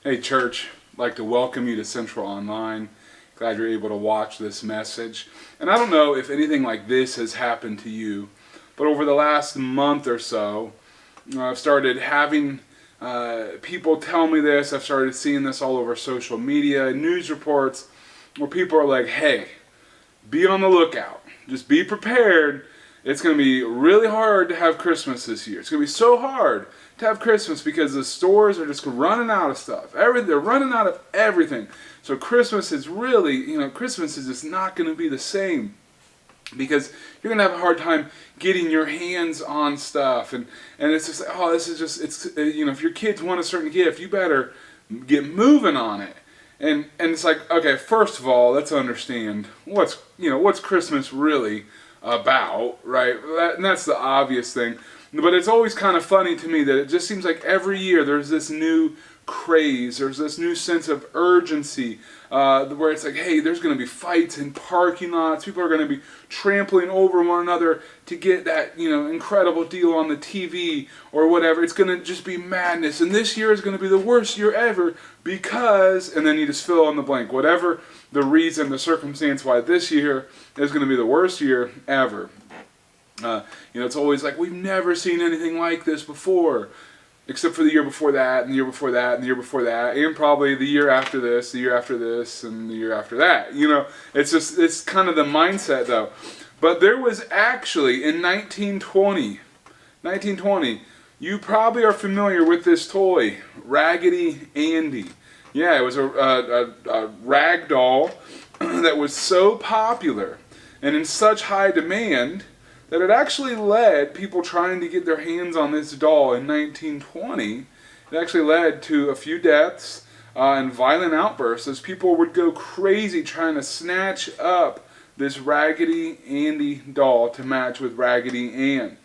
Hey church, I'd like to welcome you to Central Online. Glad you're able to watch this message. And I don't know if anything like this has happened to you, but over the last month or so, I've started having people tell me this. I've started seeing this all over social media, news reports, where people are like, hey, be on the lookout. Just be prepared. It's going to be really hard to have Christmas this year. It's going to be so hard to have Christmas because the stores are just running out of stuff. They're running out of everything. So Christmas is really, Christmas is just not going to be the same because you're going to have a hard time getting your hands on stuff. And it's just, if your kids want a certain gift, you better get moving on it. And it's like, okay, first of all, let's understand what's Christmas really about, right? And that's the obvious thing. But it's always kind of funny to me that it just seems like every year there's this new craze, there's this new sense of urgency, where it's like, hey, there's going to be fights in parking lots, people are going to be trampling over one another to get that, incredible deal on the TV or whatever. It's going to just be madness, and this year is going to be the worst year ever because, and then you just fill in the blank, whatever the reason, the circumstance why this year is going to be the worst year ever. It's always like, we've never seen anything like this before, except for the year before that, and the year before that, and the year before that, and probably the year after this, the year after this, and the year after that. It's kind of the mindset though. But there was actually, in 1920, you probably are familiar with this toy, Raggedy Andy. Yeah, it was a rag doll that was so popular and in such high demand that it actually led people trying to get their hands on this doll in 1920. It actually led to a few deaths and violent outbursts as people would go crazy trying to snatch up this Raggedy Andy doll to match with Raggedy Ann.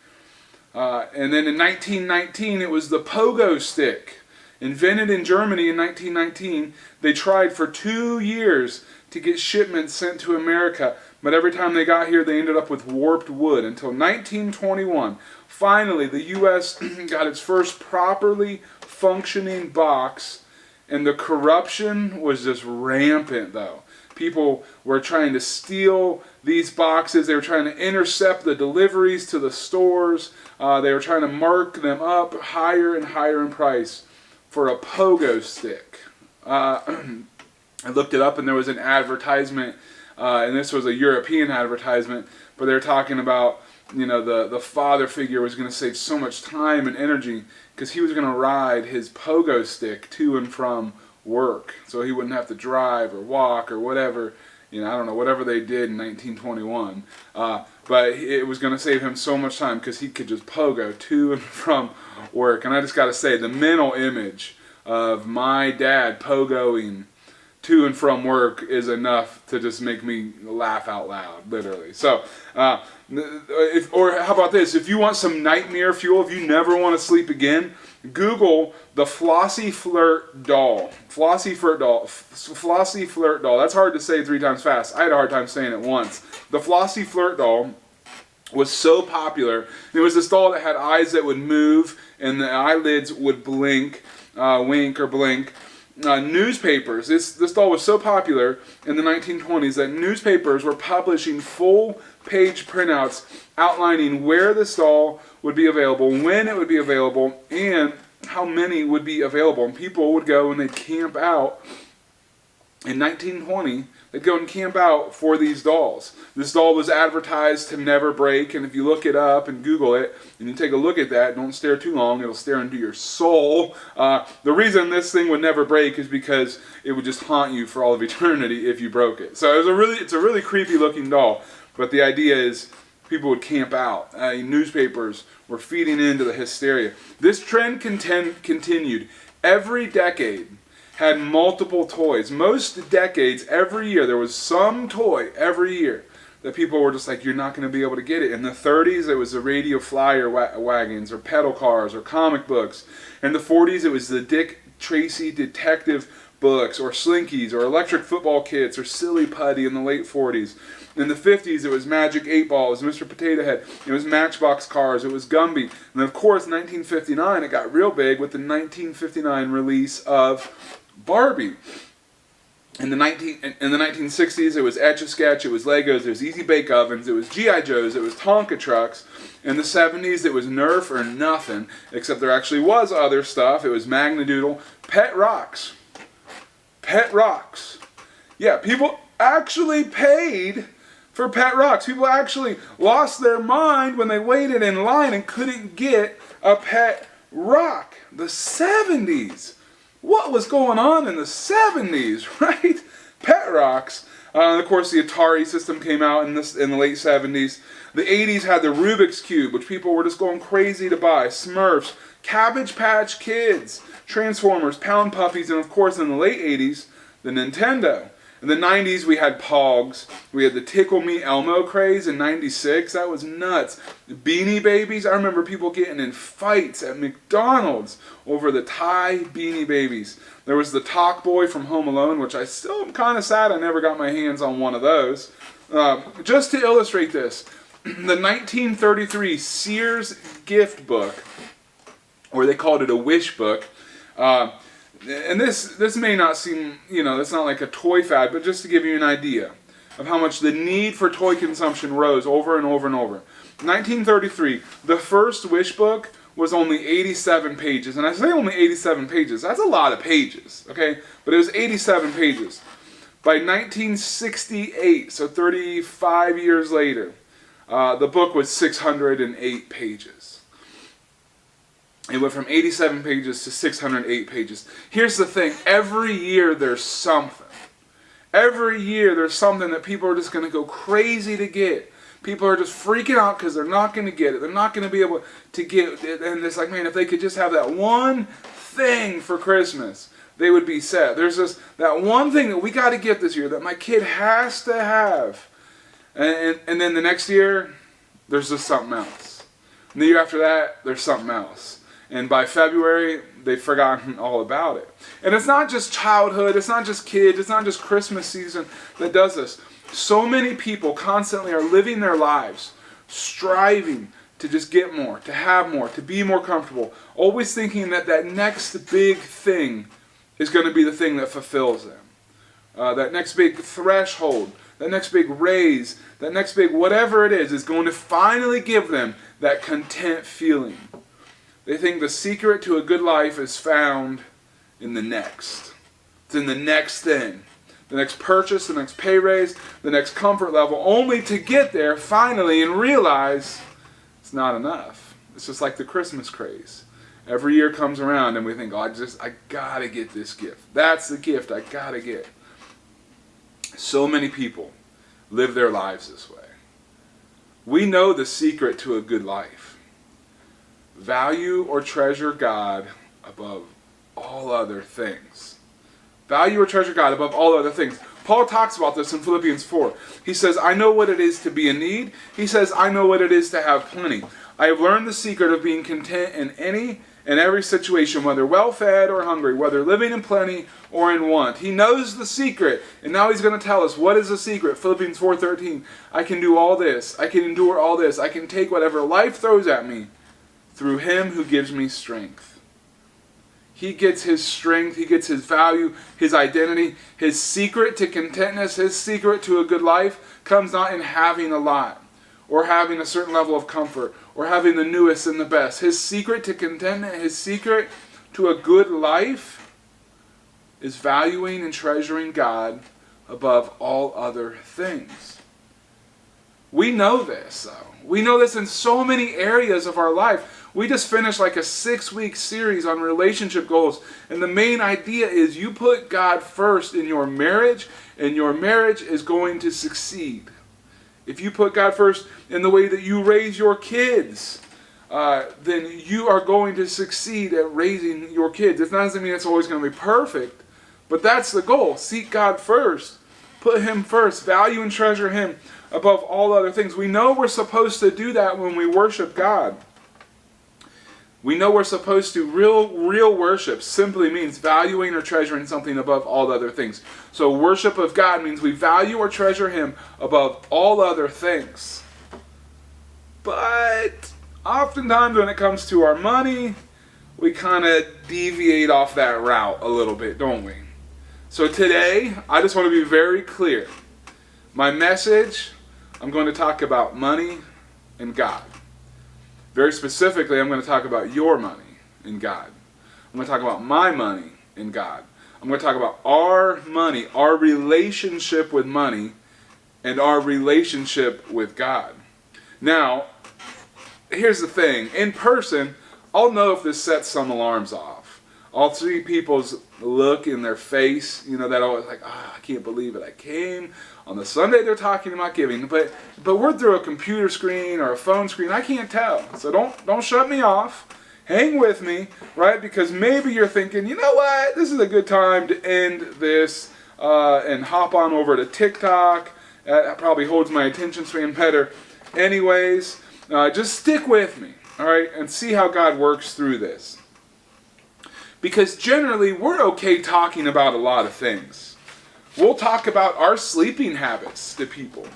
And then in 1919, it was the pogo stick. Invented in Germany in 1919, they tried for 2 years to get shipments sent to America, but every time they got here, they ended up with warped wood until 1921. Finally, the U.S. got its first properly functioning box, and the corruption was just rampant, though. People were trying to steal these boxes. They were trying to intercept the deliveries to the stores. They were trying to mark them up higher and higher in price for a pogo stick. I looked it up, and there was an advertisement, and this was a European advertisement, but they were talking about, the father figure was going to save so much time and energy because he was going to ride his pogo stick to and from work, so he wouldn't have to drive or walk or whatever, I don't know, whatever they did in 1921. But it was going to save him so much time because he could just pogo to and from work. And I just got to say, the mental image of my dad pogoing to and from work is enough to just make me laugh out loud, literally. So, or how about this? If you want some nightmare fuel, if you never want to sleep again, Google the Flossy Flirt doll. Flossy Flirt doll. Flossy Flirt doll. That's hard to say 3 times fast. I had a hard time saying it once. The Flossy Flirt doll was so popular. It was this doll that had eyes that would move and the eyelids would blink, wink or blink. Newspapers. This doll was so popular in the 1920s that newspapers were publishing full-page printouts outlining where this doll would be available, when it would be available, and how many would be available. And people would go and they'd camp out. In 1920, they'd go and camp out for these dolls. This doll was advertised to never break, and if you look it up and Google it, and you take a look at that, don't stare too long, it'll stare into your soul. The reason this thing would never break is because it would just haunt you for all of eternity if you broke it. So it's a really creepy looking doll, but the idea is people would camp out. Newspapers were feeding into the hysteria. This trend continued. Every decade had multiple toys. Most decades, every year, there was some toy every year that people were just like, you're not going to be able to get it. In the 30s, it was the radio flyer wagons or pedal cars or comic books. In the 40s, it was the Dick Tracy detective books or Slinkies or electric football kits or Silly Putty in the late 40s. In the 50s, it was Magic 8 Ball, it was Mr. Potato Head, it was Matchbox Cars, it was Gumby. And then, of course, 1959, it got real big with the 1959 release of Barbie. In the 1960s, it was Etch-a-Sketch, it was Legos, it was Easy Bake Ovens, it was G.I. Joes, it was Tonka trucks. In the 70s, it was Nerf or nothing, except there actually was other stuff. It was Magnadoodle. Pet rocks. Pet rocks. Yeah, people actually paid for pet rocks. People actually lost their mind when they waited in line and couldn't get a pet rock. The 70s. What was going on in the 70s, right? Pet rocks. And of course, the Atari system came out in the late 70s. The 80s had the Rubik's Cube, which people were just going crazy to buy. Smurfs, Cabbage Patch Kids, Transformers, Pound Puppies, and of course, in the late 80s, the Nintendo. In the 90s, we had Pogs. We had the Tickle Me Elmo craze in 96. That was nuts. The Beanie Babies. I remember people getting in fights at McDonald's over the Thai Beanie Babies. There was the Talk Boy from Home Alone, which I still am kind of sad I never got my hands on one of those. Just to illustrate this, the 1933 Sears gift book, or they called it a wish book, and this may not seem, it's not like a toy fad, but just to give you an idea of how much the need for toy consumption rose over and over and over. 1933, the first wish book was only 87 pages. And I say only 87 pages. That's a lot of pages, okay? But it was 87 pages. By 1968, so 35 years later, the book was 608 pages. It went from 87 pages to 608 pages. Here's the thing. Every year there's something. Every year there's something that people are just going to go crazy to get. People are just freaking out because they're not going to get it. They're not going to be able to get it. And it's like, man, if they could just have that one thing for Christmas, they would be set. There's just that one thing that we got to get this year that my kid has to have. And then the next year, there's just something else. And the year after that, there's something else. And by February, they've forgotten all about it. And it's not just childhood, it's not just kids, it's not just Christmas season that does this. So many people constantly are living their lives, striving to just get more, to have more, to be more comfortable, always thinking that that next big thing is going to be the thing that fulfills them. That next big threshold, that next big raise, that next big whatever it is going to finally give them that content feeling. They think the secret to a good life is found in the next. It's in the next thing. The next purchase, the next pay raise, the next comfort level, only to get there finally and realize it's not enough. It's just like the Christmas craze. Every year comes around and we think, I gotta get this gift. That's the gift I gotta get. So many people live their lives this way. We know the secret to a good life. Value or treasure God above all other things. Value or treasure God above all other things. Paul talks about this in Philippians 4. He says, I know what it is to be in need. He says, I know what it is to have plenty. I have learned the secret of being content in any and every situation, whether well-fed or hungry, whether living in plenty or in want. He knows the secret, and now he's going to tell us what is the secret. Philippians 4:13. I can do all this. I can endure all this. I can take whatever life throws at me through him who gives me strength. He gets his strength, he gets his value, his identity, his secret to contentness, his secret to a good life comes not in having a lot, or having a certain level of comfort, or having the newest and the best. His secret to contentment, his secret to a good life is valuing and treasuring God above all other things. We know this, though. We know this in so many areas of our life. We just finished like a 6-week series on relationship goals. And the main idea is you put God first in your marriage, and your marriage is going to succeed. If you put God first in the way that you raise your kids, then you are going to succeed at raising your kids. It doesn't mean it's always going to be perfect, but that's the goal. Seek God first. Put him first. Value and treasure him above all other things. We know we're supposed to do that when we worship God. We know we're supposed to. Real worship simply means valuing or treasuring something above all other things. So worship of God means we value or treasure him above all other things. But oftentimes when it comes to our money, we kind of deviate off that route a little bit, don't we? So today, I just want to be very clear. My message, I'm going to talk about money and God. Very specifically, I'm going to talk about your money and God. I'm going to talk about my money and God. I'm going to talk about our money, our relationship with money, and our relationship with God. Now, here's the thing. In person, I'll know if this sets some alarms off. I'll see people's look in their face, that always like, I can't believe it. I came on the Sunday they're talking about giving, but we're through a computer screen or a phone screen. I can't tell. So don't shut me off. Hang with me, right? Because maybe you're thinking, you know what? This is a good time to end this and hop on over to TikTok. That probably holds my attention span better. Anyways, just stick with me, all right, and see how God works through this. Because generally, we're okay talking about a lot of things. We'll talk about our sleeping habits to people.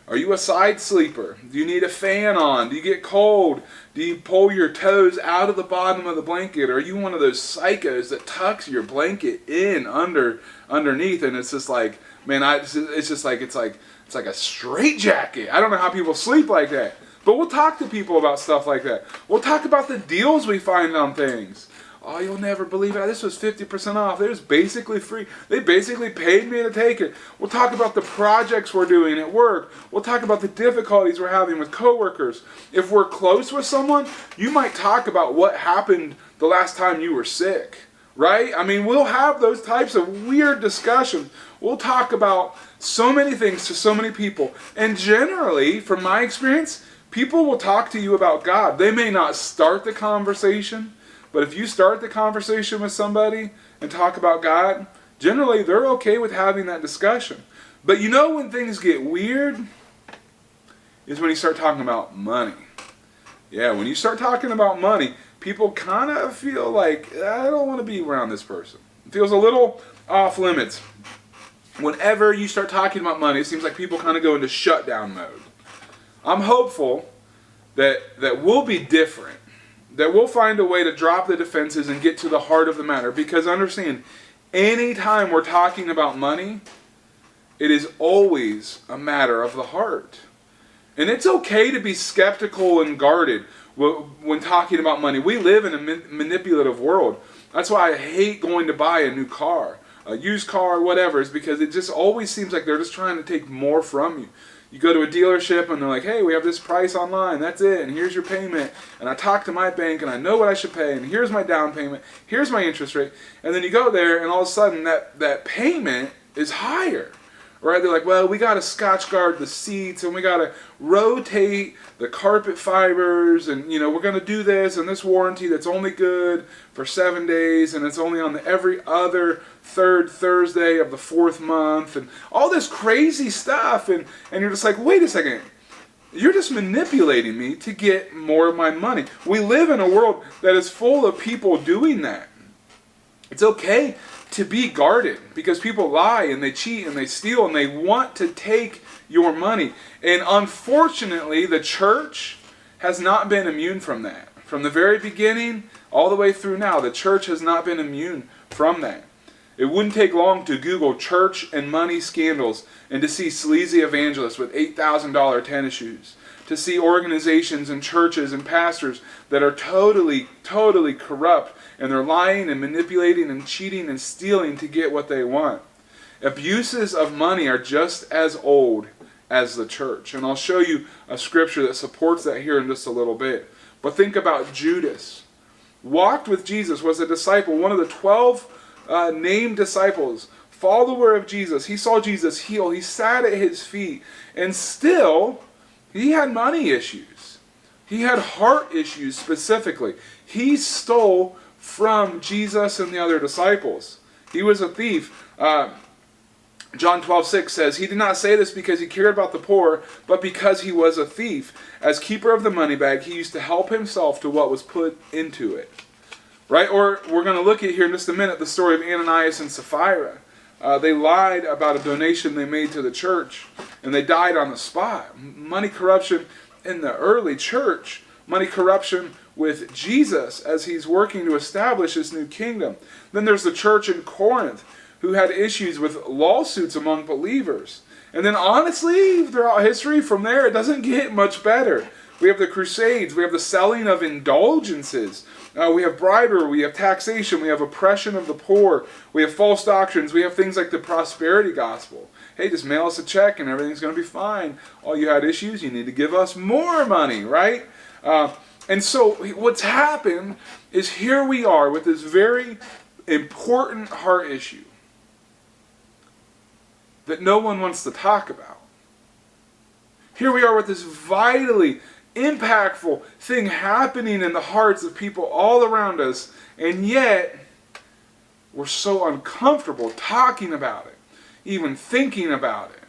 Are you a side sleeper? Do you need a fan on? Do you get cold? Do you pull your toes out of the bottom of the blanket? Are you one of those psychos that tucks your blanket in underneath, and it's just like, man, it's like a straitjacket. I don't know how people sleep like that. But we'll talk to people about stuff like that. We'll talk about the deals we find on things. Oh, you'll never believe it. This was 50% off. It was basically free. They basically paid me to take it. We'll talk about the projects we're doing at work. We'll talk about the difficulties we're having with coworkers. If we're close with someone, you might talk about what happened the last time you were sick, right? I mean, we'll have those types of weird discussions. We'll talk about so many things to so many people. And generally, from my experience, people will talk to you about God. They may not start the conversation, but if you start the conversation with somebody and talk about God, generally they're okay with having that discussion. But when things get weird is when you start talking about money. Yeah, when you start talking about money, people kind of feel like, I don't want to be around this person. It feels a little off limits. Whenever you start talking about money, it seems like people kind of go into shutdown mode. I'm hopeful that we'll be different. That we'll find a way to drop the defenses and get to the heart of the matter. Because understand, anytime we're talking about money, it is always a matter of the heart. And it's okay to be skeptical and guarded when talking about money. We live in a manipulative world. That's why I hate going to buy a new car, a used car, whatever. Is because it just always seems like they're just trying to take more from you. You go to a dealership and they're like, hey, we have this price online, that's it, and here's your payment. And I talk to my bank and I know what I should pay, and here's my down payment, here's my interest rate. And then you go there and all of a sudden that payment is higher. Right? They're like, well, we got to Scotch guard the seats, and we got to rotate the carpet fibers, and we're going to do this and this warranty that's only good for 7 days, and it's only on every other third Thursday of the 4th month, and all this crazy stuff, and you're just like, wait a second, you're just manipulating me to get more of my money. We live in a world that is full of people doing that. It's okay to be guarded because people lie and they cheat and they steal and they want to take your money. And unfortunately, the church has not been immune from that. From the very beginning all the way through now, the church has not been immune from that. It wouldn't take long to Google church and money scandals and to see sleazy evangelists with $8,000 tennis shoes. To see organizations and churches and pastors that are totally corrupt, and they're lying and manipulating and cheating and stealing to get what they want. Abuses of money are just as old as the church. And I'll show you a scripture that supports that here in just a little bit. But think about Judas. Walked with Jesus, was a disciple, one of the 12 named disciples, follower of Jesus. He saw Jesus heal. He sat at his feet. And still, he had money issues. He had heart issues specifically. He stole from Jesus and the other disciples. He was a thief. John 12:6 says, he did not say this because he cared about the poor, but because he was a thief. As keeper of the money bag, he used to help himself to what was put into it. Right? Or we're going to look at here in just a minute the story of Ananias and Sapphira. They lied about a donation they made to the church, and they died on the spot. Money corruption in the early church. Money corruption with Jesus as he's working to establish his new kingdom. Then there's the church in Corinth, who had issues with lawsuits among believers. And then honestly, throughout history, from there, it doesn't get much better. We have the Crusades, we have the selling of indulgences, we have bribery, we have taxation, we have oppression of the poor, we have false doctrines, we have things like the prosperity gospel. Hey, just mail us a check and everything's going to be fine. All you had issues, you need to give us more money, right? And so what's happened is here we are with this very important heart issue that no one wants to talk about. Here we are with this vitally impactful thing happening in the hearts of people all around us, and yet we're so uncomfortable talking about it, even thinking about it.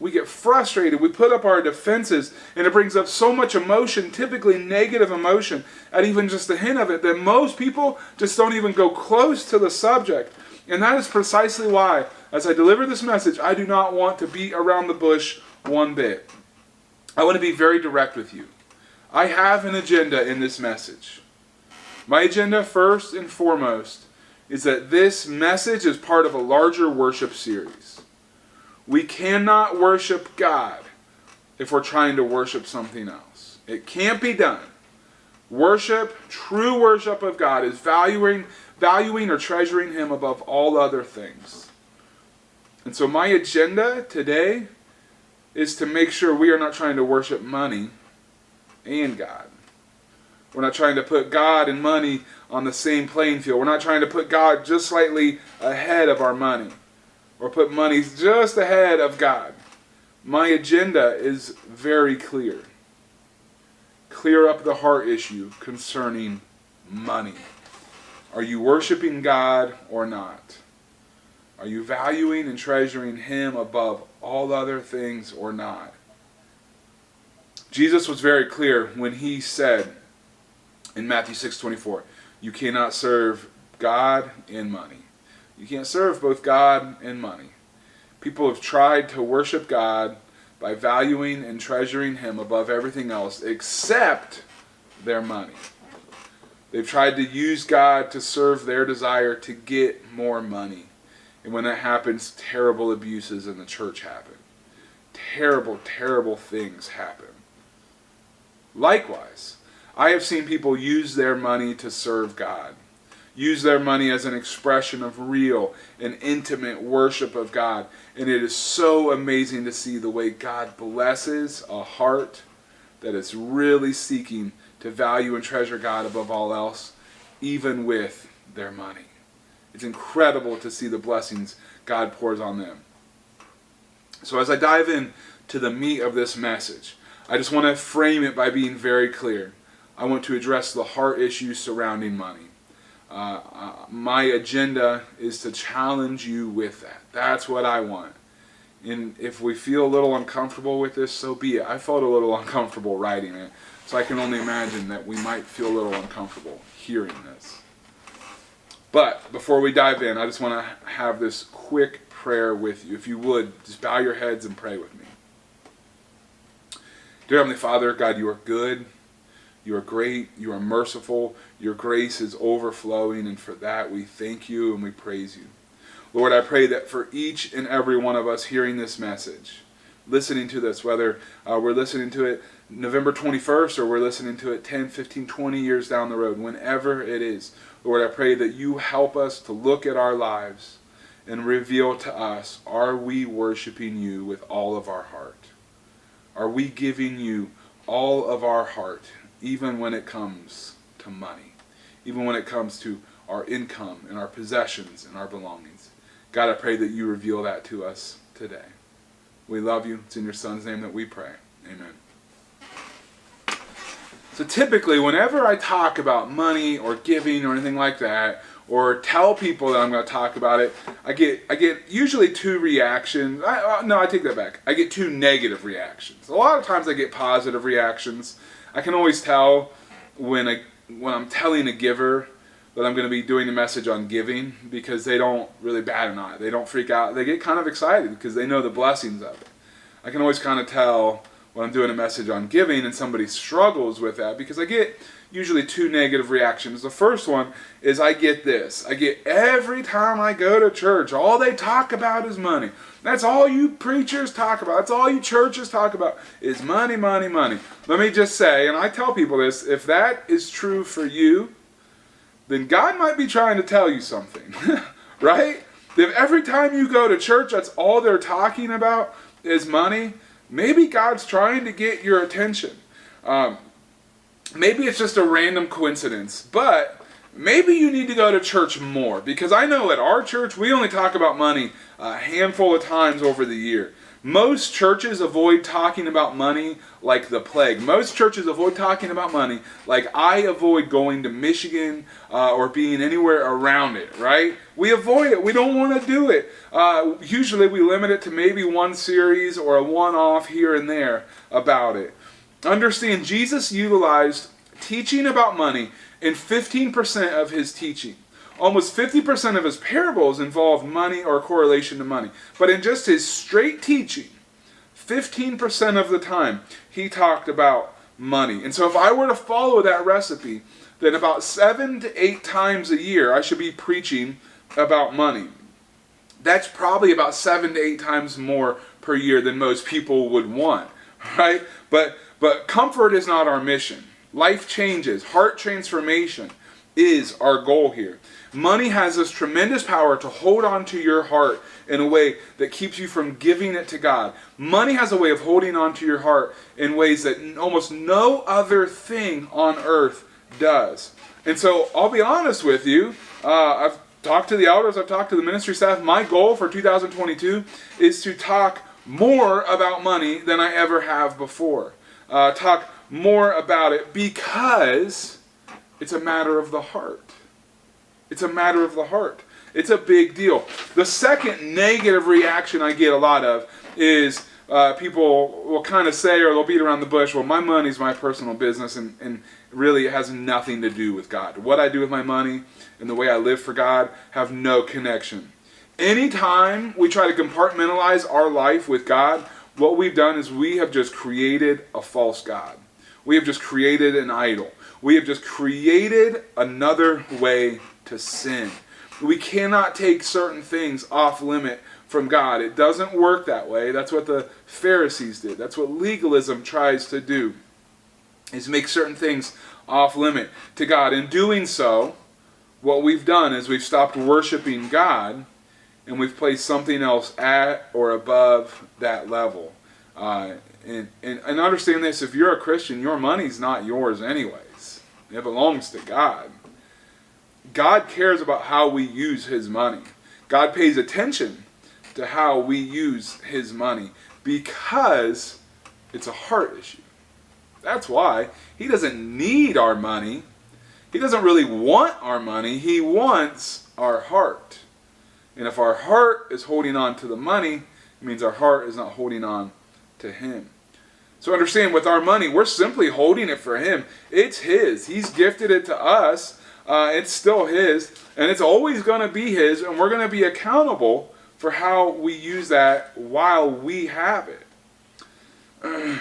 We get frustrated, we put up our defenses, and it brings up so much emotion, typically negative emotion, at even just a hint of it, that most people just don't even go close to the subject. And that is precisely why, as I deliver this message, I do not want to beat around the bush one bit. I want to be very direct with you. I have an agenda in this message. My agenda, first and foremost, is that this message is part of a larger worship series. We cannot worship God if we're trying to worship something else. It can't be done. Worship, true worship of God, is valuing or treasuring Him above all other things. And so my agenda today is to make sure we are not trying to worship money and God. We're not trying to put God and money on the same playing field. We're not trying to put God just slightly ahead of our money, or put money just ahead of God. My agenda is very clear. Clear up the heart issue concerning money. Are you worshiping God or not? Are you valuing and treasuring Him above all other things or not? Jesus was very clear when He said in Matthew 6:24, you cannot serve God and money. You can't serve both God and money. People have tried to worship God by valuing and treasuring Him above everything else except their money. They've tried to use God to serve their desire to get more money. And when that happens, terrible abuses in the church happen. Terrible, terrible things happen. Likewise, I have seen people use their money to serve God. Use their money as an expression of real and intimate worship of God. And it is so amazing to see the way God blesses a heart that is really seeking to value and treasure God above all else, even with their money. It's incredible to see the blessings God pours on them. So as I dive in to the meat of this message, I just want to frame it by being very clear. I want to address the heart issues surrounding money. My agenda is to challenge you with that. That's what I want. And if we feel a little uncomfortable with this, so be it. I felt a little uncomfortable writing it, so I can only imagine that we might feel a little uncomfortable hearing this. But before we dive in, I just want to have this quick prayer with you. If you would, just bow your heads and pray with me. Dear Heavenly Father, God, you are good. You are great. You are merciful. Your grace is overflowing, and for that we thank you and we praise you. Lord, I pray that for each and every one of us hearing this message, listening to this, whether we're listening to it November 21st or we're listening to it 10, 15, 20 years down the road, whenever it is, Lord, I pray that you help us to look at our lives and reveal to us, are we worshiping you with all of our heart? Are we giving you all of our heart, even when it comes to money, even when it comes to our income and our possessions and our belongings? God, I pray that you reveal that to us today. We love you. It's in your Son's name that we pray. Amen. So typically, whenever I talk about money or giving or anything like that, or tell people that I'm going to talk about it, I get usually two reactions. I take that back. I get two negative reactions. A lot of times I get positive reactions. I can always tell when I'm telling a giver that I'm going to be doing a message on giving, because they don't really bat an eye. They don't freak out. They get kind of excited because they know the blessings of it. I can always kind of tell when I'm doing a message on giving and somebody struggles with that, because I get usually two negative reactions. The first one is I get this. I get every time I go to church, all they talk about is money. That's all you preachers talk about. That's all you churches talk about is money, money, money. Let me just say, and I tell people this, if that is true for you, then God might be trying to tell you something, right? If every time you go to church, that's all they're talking about is money, maybe God's trying to get your attention. Maybe it's just a random coincidence, but maybe you need to go to church more, because I know at our church, we only talk about money a handful of times over the year. Most churches avoid talking about money like the plague. Most churches avoid talking about money like I avoid going to Michigan or being anywhere around it, right? We avoid it. We don't want to do it. Usually we limit it to maybe one series or a one-off here and there about it. Understand, Jesus utilized teaching about money in 15% of his teaching. Almost 50% of his parables involved money or correlation to money. But in just his straight teaching, 15% of the time, he talked about money. And so if I were to follow that recipe, then about 7 to 8 times a year, I should be preaching about money. That's probably about 7 to 8 times more per year than most people would want, right? But comfort is not our mission. Life changes, heart transformation is our goal here. Money has this tremendous power to hold on to your heart in a way that keeps you from giving it to God. Money has a way of holding on to your heart in ways that almost no other thing on earth does. And so I'll be honest with you, I've talked to the elders, I've talked to the ministry staff. My goal for 2022 is to talk more about money than I ever have before. Talk more about it because it's a matter of the heart. It's a matter of the heart. It's a big deal. The second negative reaction I get a lot of is people will kind of say, or they'll beat around the bush, well, my money's my personal business, and really it has nothing to do with God. What I do with my money and the way I live for God have no connection. Anytime we try to compartmentalize our life with God, what we've done is we have just created a false God. We have just created an idol. We have just created another way to sin. We cannot take certain things off limit from God. It doesn't work that way. That's what the Pharisees did. That's what legalism tries to do, is make certain things off limit to God. In doing so, what we've done is we've stopped worshiping God and we've placed something else at or above that level. And understand this, if you're a Christian, your money's not yours anyways. It belongs to God. God cares about how we use his money. God pays attention to how we use his money because it's a heart issue. That's why he doesn't need our money. He doesn't really want our money. He wants our heart. And if our heart is holding on to the money, it means our heart is not holding on to him. So understand, with our money, we're simply holding it for him. It's his. He's gifted it to us. It's still his, and it's always going to be his, and we're going to be accountable for how we use that while we have it.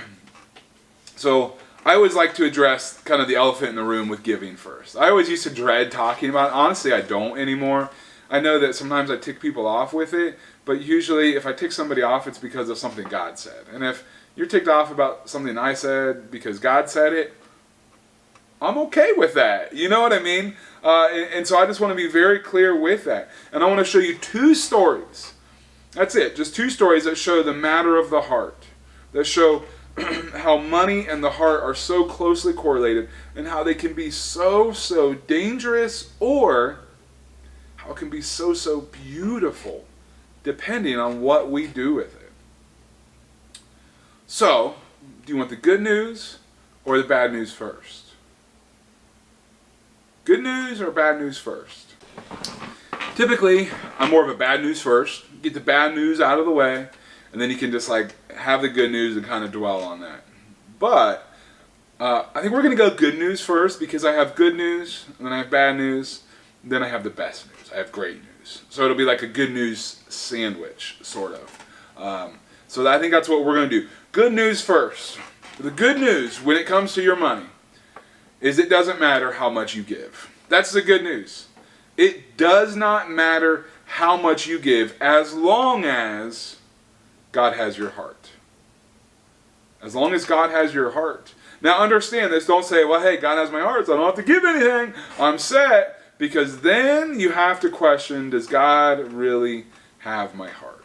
So I always like to address kind of the elephant in the room with giving first. I always used to dread talking about it. Honestly, I don't anymore. I know that sometimes I tick people off with it, but usually if I tick somebody off, it's because of something God said. And if you're ticked off about something I said because God said it, I'm okay with that. You know what I mean? And so I just want to be very clear with that. And I want to show you 2 stories. That's it. Just 2 stories that show the matter of the heart. That show how money and the heart are so closely correlated and how they can be so dangerous, or how it can be so beautiful depending on what we do with it. So, do you want the good news or the bad news first? Good news or bad news first? Typically, I'm more of a bad news first. Get the bad news out of the way, and then you can just like have the good news and kind of dwell on that. But I think we're going to go good news first, because I have good news, and then I have bad news, and then I have the best news. I have great news. So it'll be like a good news sandwich, sort of. So I think that's what we're going to do. Good news first. The good news when it comes to your money is it doesn't matter how much you give. That's the good news. It does not matter how much you give as long as God has your heart. As long as God has your heart. Now understand this. Don't say, well, hey, God has my heart, so I don't have to give anything. I'm set. Because then you have to question, does God really have my heart?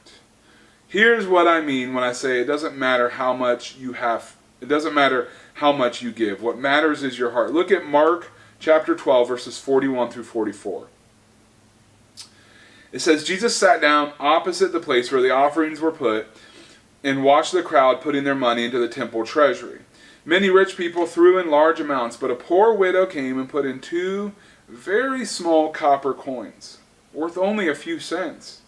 Here's what I mean when I say it doesn't matter how much you have. It doesn't matter how much you give. What matters is your heart. Look at Mark chapter 12, verses 41 through 44. It says, Jesus sat down opposite the place where the offerings were put and watched the crowd putting their money into the temple treasury. Many rich people threw in large amounts, but a poor widow came and put in 2 very small copper coins, worth only a few cents.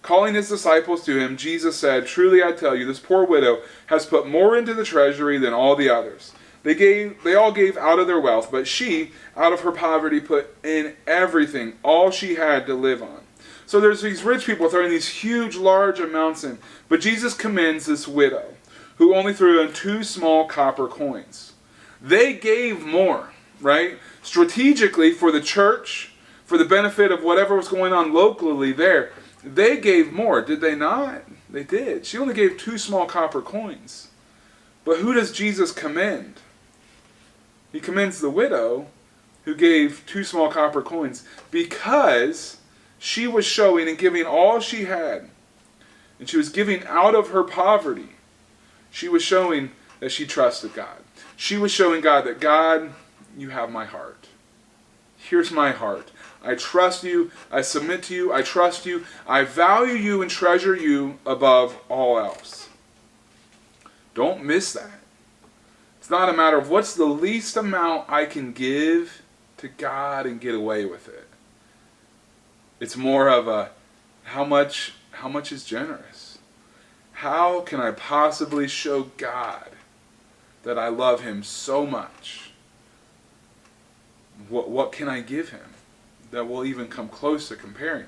Calling his disciples to him, Jesus said, truly I tell you, this poor widow has put more into the treasury than all the others. They all gave out of their wealth, but she, out of her poverty, put in everything, all she had to live on. So there's these rich people throwing these huge, large amounts in. But Jesus commends this widow, who only threw in 2 small copper coins. They gave more, right? Strategically for the church, for the benefit of whatever was going on locally there. They gave more, did they not? They did. She only gave 2 small copper coins. But who does Jesus commend? He commends the widow who gave 2 small copper coins because she was showing and giving all she had. And she was giving out of her poverty. She was showing that she trusted God. She was showing God that, God, you have my heart. Here's my heart. I trust you. I submit to you. I trust you. I value you and treasure you above all else. Don't miss that. It's not a matter of what's the least amount I can give to God and get away with it. It's more of a how much is generous? How can I possibly show God that I love him so much? What can I give him that will even come close to comparing?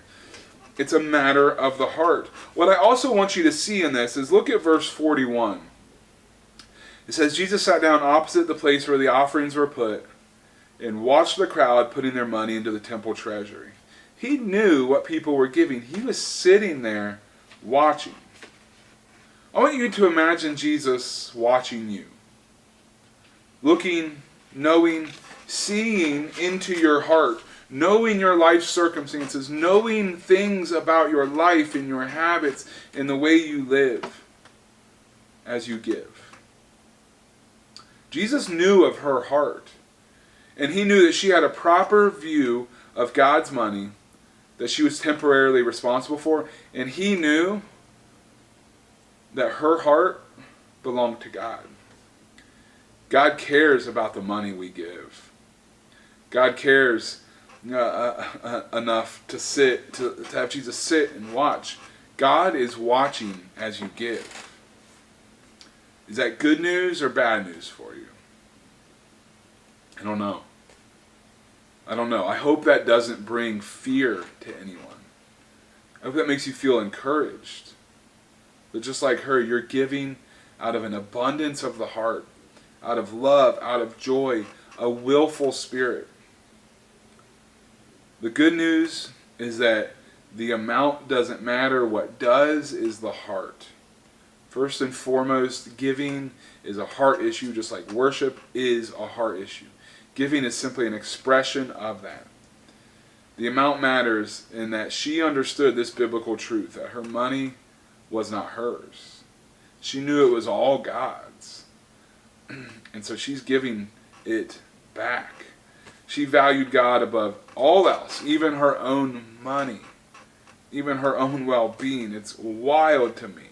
It's a matter of the heart. What I also want you to see in this is look at verse 41. It says, Jesus sat down opposite the place where the offerings were put and watched the crowd putting their money into the temple treasury. He knew what people were giving. He was sitting there watching. I want you to imagine Jesus watching you. Looking, knowing, seeing into your heart, knowing your life circumstances, knowing things about your life and your habits and the way you live as you give. Jesus knew of her heart, and he knew that she had a proper view of God's money that she was temporarily responsible for, and he knew that her heart belonged to God. God cares about the money we give. God cares enough to have Jesus sit and watch. God is watching as you give. Is that good news or bad news for you? I don't know. I hope that doesn't bring fear to anyone. I hope that makes you feel encouraged. That just like her, you're giving out of an abundance of the heart, out of love, out of joy, a willful spirit. The good news is that the amount doesn't matter. What does is the heart. First and foremost, giving is a heart issue, just like worship is a heart issue. Giving is simply an expression of that. The amount matters in that she understood this biblical truth, that her money was not hers. She knew it was all God's. And so she's giving it back. She valued God above all else, even her own money, even her own well-being. It's wild to me.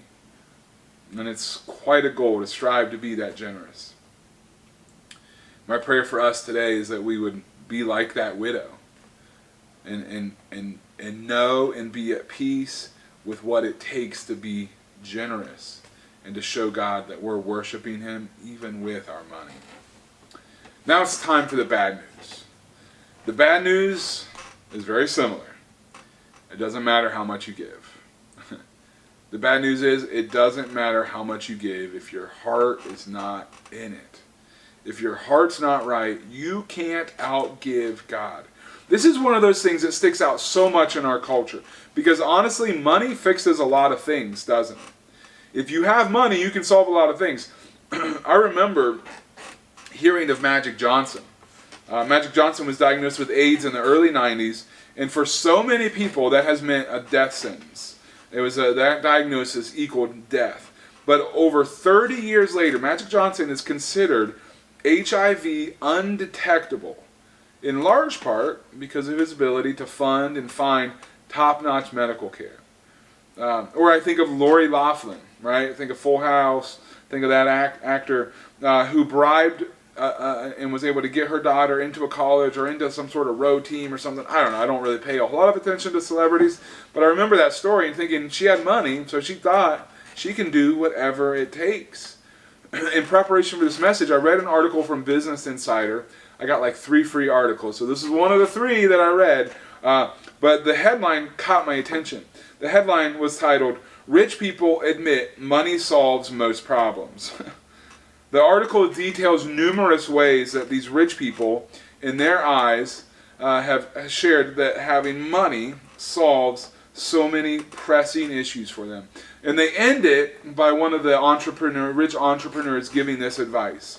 And it's quite a goal to strive to be that generous. My prayer for us today is that we would be like that widow and know and be at peace with what it takes to be generous and to show God that we're worshiping him even with our money. Now it's time for the bad news. The bad news is very similar. It doesn't matter how much you give. The bad news is it doesn't matter how much you give if your heart is not in it. If your heart's not right, you can't outgive God. This is one of those things that sticks out so much in our culture. Because honestly, money fixes a lot of things, doesn't it? If you have money, you can solve a lot of things. I remember hearing of Magic Johnson. Magic Johnson was diagnosed with AIDS in the early 90s. And for so many people, that has meant a death sentence. That diagnosis equaled death. But over 30 years later, Magic Johnson is considered HIV undetectable, in large part because of his ability to fund and find top-notch medical care. Or I think of Lori Loughlin, right? Think of Full House. Think of that actor who bribed and was able to get her daughter into a college or into some sort of road team or something. I don't know. I don't really pay a whole lot of attention to celebrities. But I remember that story and thinking she had money, so she thought she can do whatever it takes. In preparation for this message, I read an article from Business Insider. I got like 3 free articles. So this is one of the 3 that I read. But the headline caught my attention. The headline was titled, "Rich People Admit Money Solves Most Problems." The article details numerous ways that these rich people, in their eyes, have shared that having money solves so many pressing issues for them. And they end it by one of the rich entrepreneurs giving this advice.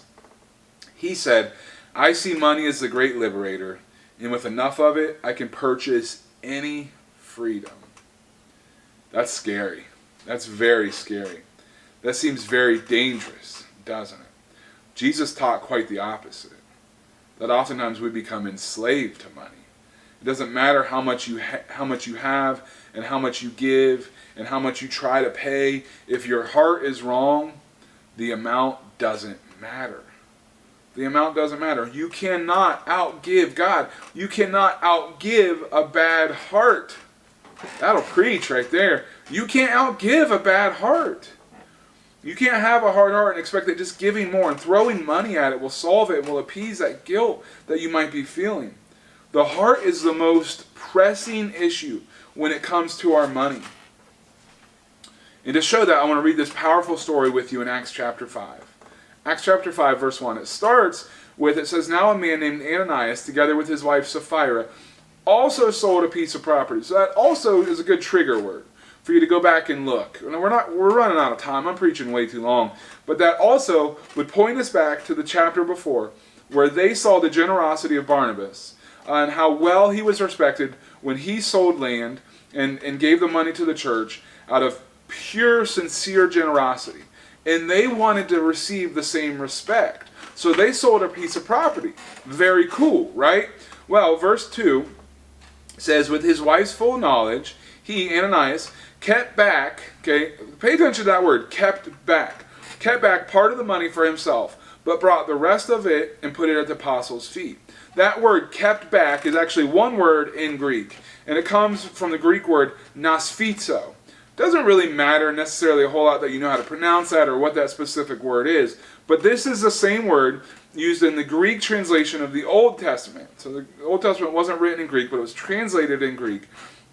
He said, "I see money as the great liberator, and with enough of it, I can purchase any freedom." That's scary. That's very scary. That seems very dangerous, doesn't it? Jesus taught quite the opposite. That oftentimes we become enslaved to money. It doesn't matter how much you have and how much you give and how much you try to pay. If your heart is wrong, the amount doesn't matter. The amount doesn't matter. You cannot outgive God. You cannot outgive a bad heart. That'll preach right there. You can't outgive a bad heart. You can't have a hard heart and expect that just giving more and throwing money at it will solve it and will appease that guilt that you might be feeling. The heart is the most pressing issue when it comes to our money. And to show that, I want to read this powerful story with you in Acts chapter 5. Acts chapter 5, verse 1. It starts with, it says, "Now a man named Ananias, together with his wife Sapphira, also sold a piece of property." So that also is a good trigger word for you to go back and look. And we're running out of time. I'm preaching way too long. But that also would point us back to the chapter before, where they saw the generosity of Barnabas and how well he was respected when he sold land and gave the money to the church out of pure, sincere generosity. And they wanted to receive the same respect. So they sold a piece of property. Very cool, right? Well, verse 2 says, "With his wife's full knowledge, he, Ananias, kept back," okay, pay attention to that word, kept back part of the money for himself, but brought the rest of it and put it at the apostles' feet. That word, kept back, is actually one word in Greek, and it comes from the Greek word nasphizo. Doesn't really matter necessarily a whole lot that you know how to pronounce that or what that specific word is, but this is the same word used in the Greek translation of the Old Testament. So the Old Testament wasn't written in Greek, but it was translated in Greek.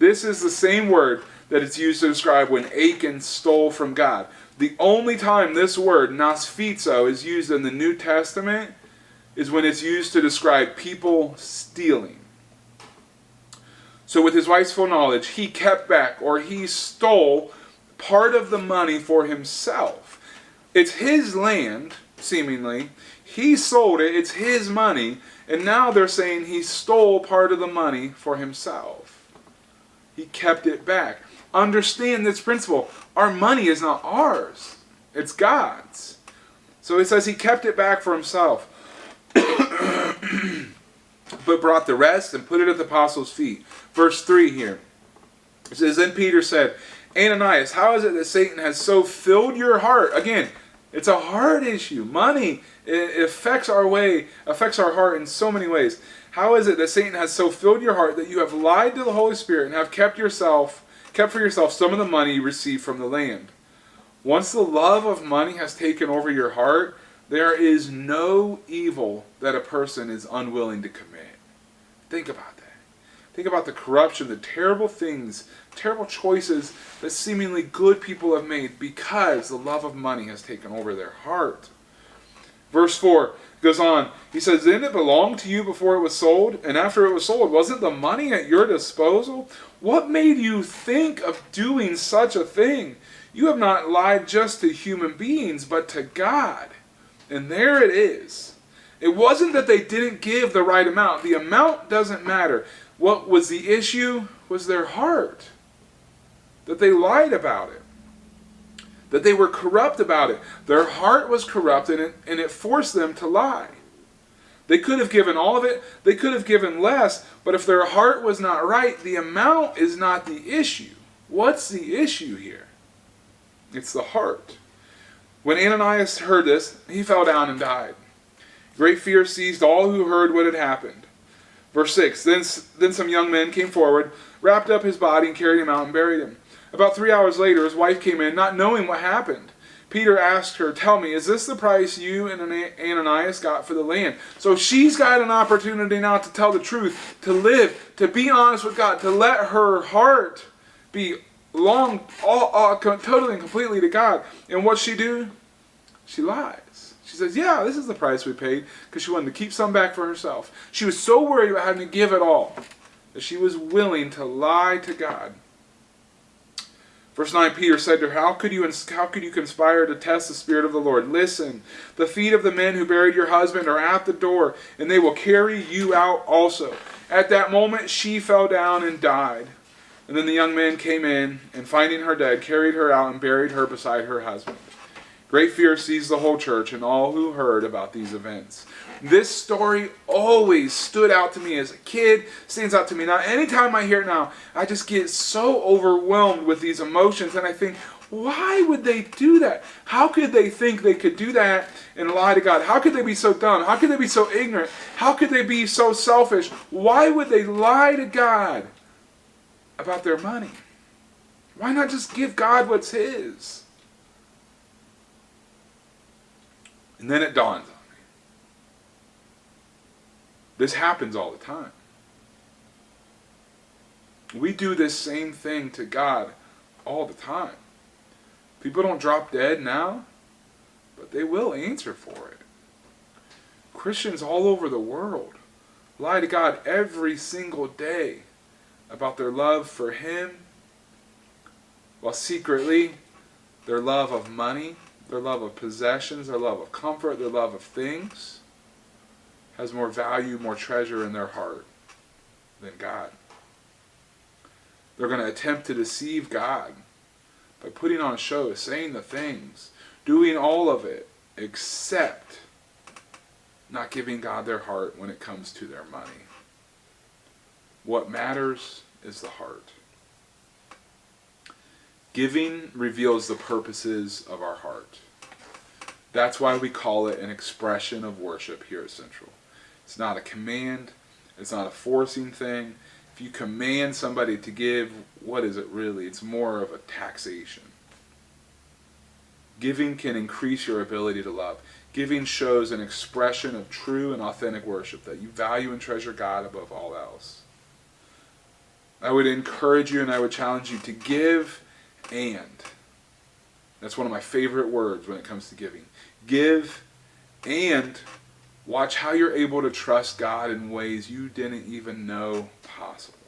This is the same word that it's used to describe when Achan stole from God. The only time this word, nasphizo, is used in the New Testament is when it's used to describe people stealing. So with his wife's full knowledge, he kept back, or he stole part of the money for himself. It's his land, seemingly. He sold it. It's his money. And now they're saying he stole part of the money for himself. He kept it back. Understand this principle. Our money is not ours. It's God's. So it says he kept it back for himself. But brought the rest and put it at the apostles' feet. Verse 3 here. It says, "Then Peter said, Ananias, how is it that Satan has so filled your heart?" Again, it's a heart issue. Money, it affects our heart in so many ways. "How is it that Satan has so filled your heart that you have lied to the Holy Spirit and have kept for yourself some of the money you received from the land?" Once the love of money has taken over your heart, there is no evil that a person is unwilling to commit. Think about that. Think about the corruption, the terrible things, terrible choices that seemingly good people have made because the love of money has taken over their heart. Verse 4 goes on. He says, didn't it belong to you before it was sold? And after it was sold, wasn't the money at your disposal? What made you think of doing such a thing? You have not lied just to human beings, but to God. And there it is. It wasn't that they didn't give the right amount. The amount doesn't matter. What was the issue was their heart. That they lied about it. That they were corrupt about it. Their heart was corrupt and it forced them to lie. They could have given all of it. They could have given less. But if their heart was not right, the amount is not the issue. What's the issue here? It's the heart. When Ananias heard this, he fell down and died. Great fear seized all who heard what had happened. Verse 6, then some young men came forward, wrapped up his body and carried him out and buried him. About 3 hours later, his wife came in, not knowing what happened. Peter asked her, tell me, is this the price you and Ananias got for the land? So she's got an opportunity now to tell the truth, to live, to be honest with God, to let her heart be totally and completely to God. And what's she do? She lies. She says, yeah, this is the price we paid, because she wanted to keep some back for herself. She was so worried about having to give it all that she was willing to lie to God. Verse 9, Peter said to her, how could you conspire to test the Spirit of the Lord? Listen, the feet of the men who buried your husband are at the door, and they will carry you out also. At that moment she fell down and died. And then the young men came in, and finding her dead, carried her out and buried her beside her husband. Great fear seized the whole church and all who heard about these events. This story always stood out to me as a kid, stands out to me now. Anytime I hear it now, I just get so overwhelmed with these emotions, and I think, why would they do that? How could they think they could do that and lie to God? How could they be so dumb? How could they be so ignorant? How could they be so selfish? Why would they lie to God about their money? Why not just give God what's His? And then it dawns on me. This happens all the time. We do this same thing to God all the time. People don't drop dead now, but they will answer for it. Christians all over the world lie to God every single day about their love for Him, while secretly their love of money, their love of possessions, their love of comfort, their love of things has more value, more treasure in their heart than God. They're going to attempt to deceive God by putting on a show, saying the things, doing all of it, except not giving God their heart when it comes to their money. What matters is the heart. Giving reveals the purposes of our heart. That's why we call it an expression of worship here at Central. It's not a command. It's not a forcing thing. If you command somebody to give, what is it really? It's more of a taxation. Giving can increase your ability to love. Giving shows an expression of true and authentic worship, that you value and treasure God above all else. I would encourage you and I would challenge you to give. And that's one of my favorite words when it comes to giving. Give and watch how you're able to trust God in ways you didn't even know possible.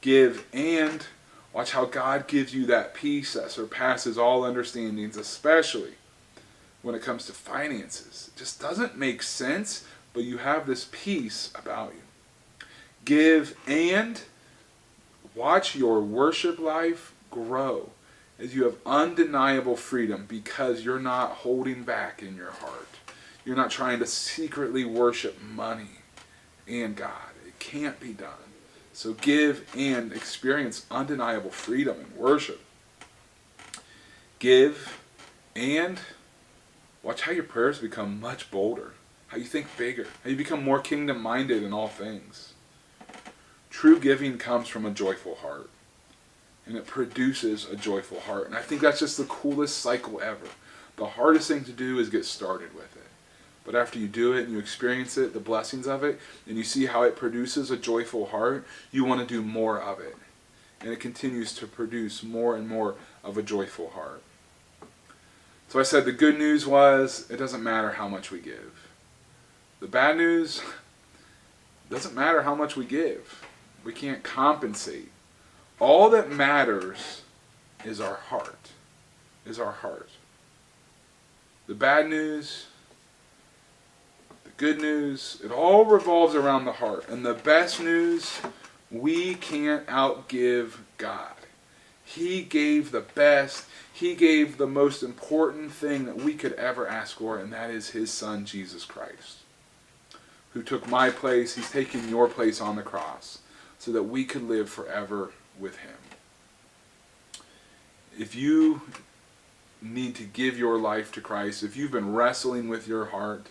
Give and watch how God gives you that peace that surpasses all understandings, especially when it comes to finances. It just doesn't make sense, but you have this peace about you. Give and watch your worship life grow as you have undeniable freedom, because you're not holding back in your heart. You're not trying to secretly worship money and God. It can't be done. So give and experience undeniable freedom in worship. Give and watch how your prayers become much bolder, how you think bigger, how you become more kingdom-minded in all things. True giving comes from a joyful heart. And it produces a joyful heart. And I think that's just the coolest cycle ever. The hardest thing to do is get started with it. But after you do it and you experience it, the blessings of it, and you see how it produces a joyful heart, you want to do more of it. And it continues to produce more and more of a joyful heart. So I said the good news was, it doesn't matter how much we give. The bad news, it doesn't matter how much we give. We can't compensate. All that matters is our heart. Is our heart. The bad news, the good news, it all revolves around the heart. And the best news, we can't outgive God. He gave the best. He gave the most important thing that we could ever ask for, and that is His Son, Jesus Christ, who took my place. He's taken your place on the cross so that we could live forever with Him. If you need to give your life to Christ, if you've been wrestling with your heart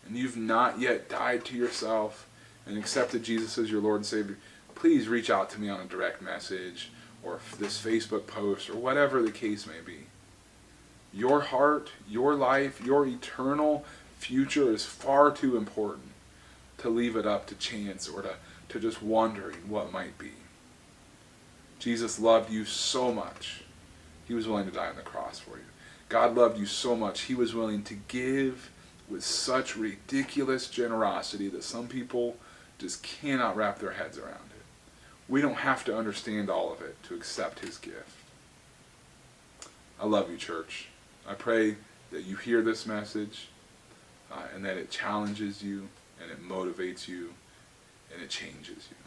and you've not yet died to yourself and accepted Jesus as your Lord and Savior, please reach out to me on a direct message or this Facebook post or whatever the case may be. Your heart, your life, your eternal future is far too important to leave it up to chance or to just wondering what might be. Jesus loved you so much. He was willing to die on the cross for you. God loved you so much. He was willing to give with such ridiculous generosity that some people just cannot wrap their heads around it. We don't have to understand all of it to accept His gift. I love you, church. I pray that you hear this message and that it challenges you and it motivates you and it changes you.